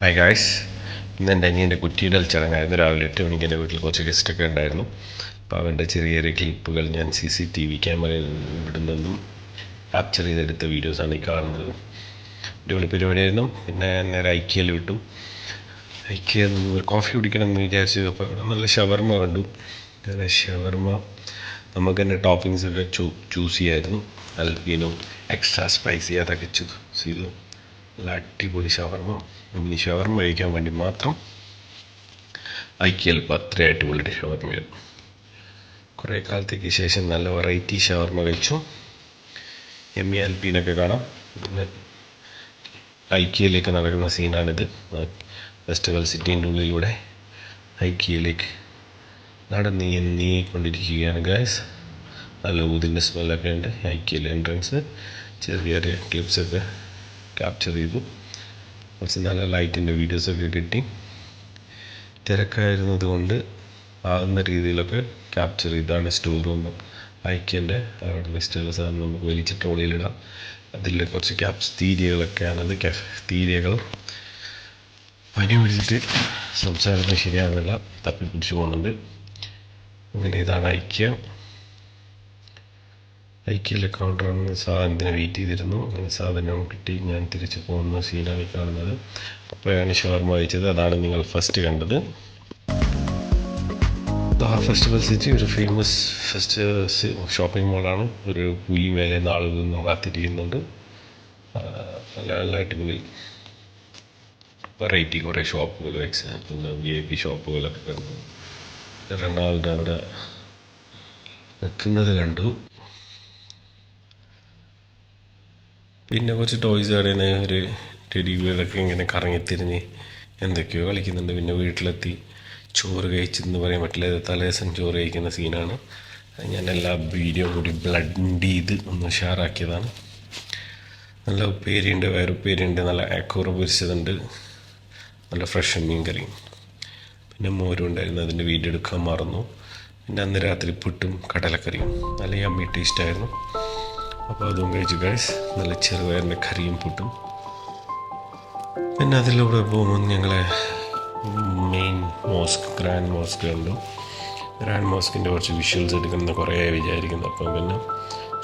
Hi guys, ഇന്ന് എൻ്റെ അനിയൻ്റെ കുറ്റിയിടൽ ചടങ്ങായിരുന്നു. രാവിലെ 8 മണിക്ക് എൻ്റെ വീട്ടിൽ കുറച്ച് ഗസ്റ്റൊക്കെ ഉണ്ടായിരുന്നു. അപ്പോൾ അവരുടെ ചെറിയ ചെറിയ ക്ലിപ്പുകൾ ഞാൻ CCTV ക്യാമറയിൽ ഇവിടെ നിന്നും ക്യാപ്ചർ ചെയ്തെടുത്ത വീഡിയോസാണ് ഈ കാണുന്നത്. അടിപൊളി പരിപാടിയായിരുന്നു. പിന്നെ നേരെ ഐക്യയിൽ വിട്ടു. ഐക്യ ഒരു കോഫി കുടിക്കണം എന്ന് വിചാരിച്ചു. അപ്പോൾ അവിടെ നല്ല ഷവർമ കണ്ടു. അങ്ങനെ ഷവർമ നമുക്ക് തന്നെ ടോപ്പിങ്സ് ഒക്കെ ചൂസ് ചെയ്യായിരുന്നു. അൽപ്പീനോ എക്സ്ട്രാ സ്പൈസി അതൊക്കെ ചൂസ് ചെയ്തു. നല്ല അടിപൊളി ഷവർമ. ഇനി ഷവർമ കഴിക്കാൻ വേണ്ടി മാത്രം ഐക്യയിൽ അത്ര അടിപൊളി ഷവർമയായിരുന്നു. കുറേ കാലത്തേക്ക് ശേഷം നല്ല വെറൈറ്റി ഷവർമ കഴിച്ചു. എമ്മി അൽപ്പീനൊക്കെ കാണാം. പിന്നെ ഐക്യയിലേക്ക് നടക്കുന്ന സീനാണിത്. ഫെസ്റ്റിവൽ സിറ്റീൻ്റെ ഉള്ളിലൂടെ ഐക്യയിലേക്ക് നീങ്ങിക്കൊണ്ടിരിക്കുകയാണ് ഗായ്സ്. നല്ല ഊതിൻ്റെ സ്മെല്ലൊക്കെ ഉണ്ട്. ഐക്യയിലെ എൻട്രൻസ് ചെറിയ ചെറിയ ക്ലിപ്സൊക്കെ ക്യാപ്ചർ ചെയ്തു. കുറച്ച് നല്ല ലൈറ്റിൻ്റെ വീഡിയോസൊക്കെ കിട്ടി. തിരക്കായിരുന്നത് കൊണ്ട് ആകുന്ന രീതിയിലൊക്കെ ക്യാപ്ചർ ചെയ്താണ്. സ്റ്റോർ റൂം ഐക്യൻ്റെ അവിടെ സ്റ്റേഴ്സ് നമുക്ക് വലിച്ച ട്രോളിയിലിടാം. അതിൽ കുറച്ച് തീരികളൊക്കെയാണത്. തീരികൾ പനി പിടിച്ചിട്ട് സംസാരിക്കുന്നത് ശരിയാകുന്നില്ല, തപ്പിപ്പിടിച്ച് പോകുന്നുണ്ട്. അങ്ങനെ ഇതാണ് ഐക്യയിലെ കൗണ്ടറാണ്. സാധനത്തിന് വെയിറ്റ് ചെയ്തിരുന്നു. അങ്ങനെ സാധനം കിട്ടി. ഞാൻ തിരിച്ച് പോകുന്ന സീനാണ് കാണുന്നത്. അപ്പോഴാണ് ഷവർമ കഴിച്ചത്. അതാണ് നിങ്ങൾ ഫസ്റ്റ് കണ്ടത്. ഫെസ്റ്റിവൽ സിറ്റി ഒരു ഫേമസ് ഷോപ്പിംഗ് മോളാണ്. ഒരു പുലി മേലെ ആളുകൾ കാത്തിരിക്കുന്നുണ്ട്. നല്ല നല്ല അടിപൊളി വെറൈറ്റി കുറേ ഷോപ്പുകൾ, എക്സാമ്പിൾ VIP ഷോപ്പുകളൊക്കെ കണ്ടു. റൊണാൾഡോ അവിടെ നിൽക്കുന്നത് കണ്ടു. പിന്നെ കുറച്ച് ടോയ്സ് കടയിൽ ഒരു ടെഡി ബിയറൊക്കെ ഇങ്ങനെ കറങ്ങിത്തിരിഞ്ഞ് എന്തൊക്കെയോ കളിക്കുന്നുണ്ട്. പിന്നെ വീട്ടിലെത്തി ചോറ് കഴിച്ചെന്ന് പറയാൻ പറ്റില്ല. തലേദിവസം ചോറ് കഴിക്കുന്ന സീനാണ്. ഞാൻ എല്ലാ വീഡിയോ കൂടി ബ്ലഡ് ചെയ്ത് ഒന്ന് ഷെയറാക്കിയതാണ്. നല്ല ഉപ്പേരിയുണ്ട്, വയറുപ്പേരിയുണ്ട്, നല്ല അക്കൂറ പൊരിച്ചതുണ്ട്, നല്ല ഫ്രഷ് മീൻ കറി, പിന്നെ മോരും ഉണ്ടായിരുന്നു. അതിൻ്റെ വീഡിയോ എടുക്കാൻ മറന്നു. പിന്നെ അന്ന് രാത്രി പുട്ടും കടലക്കറിയും നല്ല യമ്മി ടേസ്റ്റായിരുന്നു. അപ്പോൾ അതും കഴിച്ചു ഗൈസ്. നല്ല ചെറുപയറിൻ്റെ കറിയും പുട്ടും. പിന്നെ അതിലൂടെ പോകുമ്പോൾ ഞങ്ങളെ മെയിൻ മോസ്ക് ഗ്രാൻഡ് മോസ്ക് കണ്ടു. ഗ്രാൻഡ് മോസ്കിൻ്റെ കുറച്ച് വിഷ്വൽസ് എടുക്കണമെന്ന് കുറേ വിചാരിക്കുന്നു. അപ്പം പിന്നെ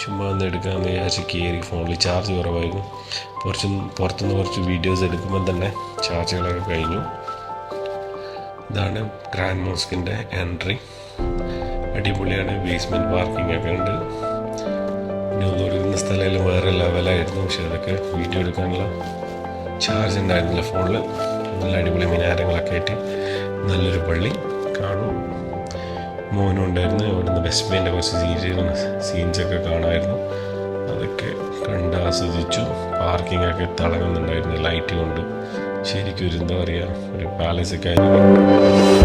ചുമ്മാ ഒന്ന് എടുക്കാമെന്ന് വിചാരിച്ച് കയറി. ഫോണിൽ ചാർജ് കുറവായിരുന്നു. പുറത്തുനിന്ന് കുറച്ച് വീഡിയോസ് എടുക്കുമ്പോൾ തന്നെ ചാർജുകളൊക്കെ കഴിഞ്ഞു. ഇതാണ് ഗ്രാൻഡ് മോസ്കിൻ്റെ എൻട്രി. അടിപൊളിയാണ്. ബേസ്മെൻറ്റ് പാർക്കിംഗ് ഒക്കെ ഉണ്ട്. കൊടുക്കുന്ന സ്ഥലമെല്ലാം വേറെ ലെവലായിരുന്നു. പക്ഷെ അതൊക്കെ വീഡിയോ എടുക്കാനുള്ള ചാർജ് ഉണ്ടായിരുന്നില്ല ഫോണിൽ. നല്ല അടിപൊളി മിനാരങ്ങളൊക്കെ ആയിട്ട് നല്ലൊരു പള്ളി കാണും. മോനും ഉണ്ടായിരുന്നു. ഇവിടുന്ന് വെസ്റ്റ്ബേൻ്റെ കുറച്ച് സീൻസൊക്കെ കാണാമായിരുന്നു. അതൊക്കെ കണ്ട് ആസ്വദിച്ചു. പാർക്കിങ്ങൊക്കെ തിളങ്ങുന്നുണ്ടായിരുന്നു ലൈറ്റ് കൊണ്ട്. ശരിക്കും ഒരു എന്താ പറയുക, ഒരു പാലസൊക്കെ ആയിരുന്നു.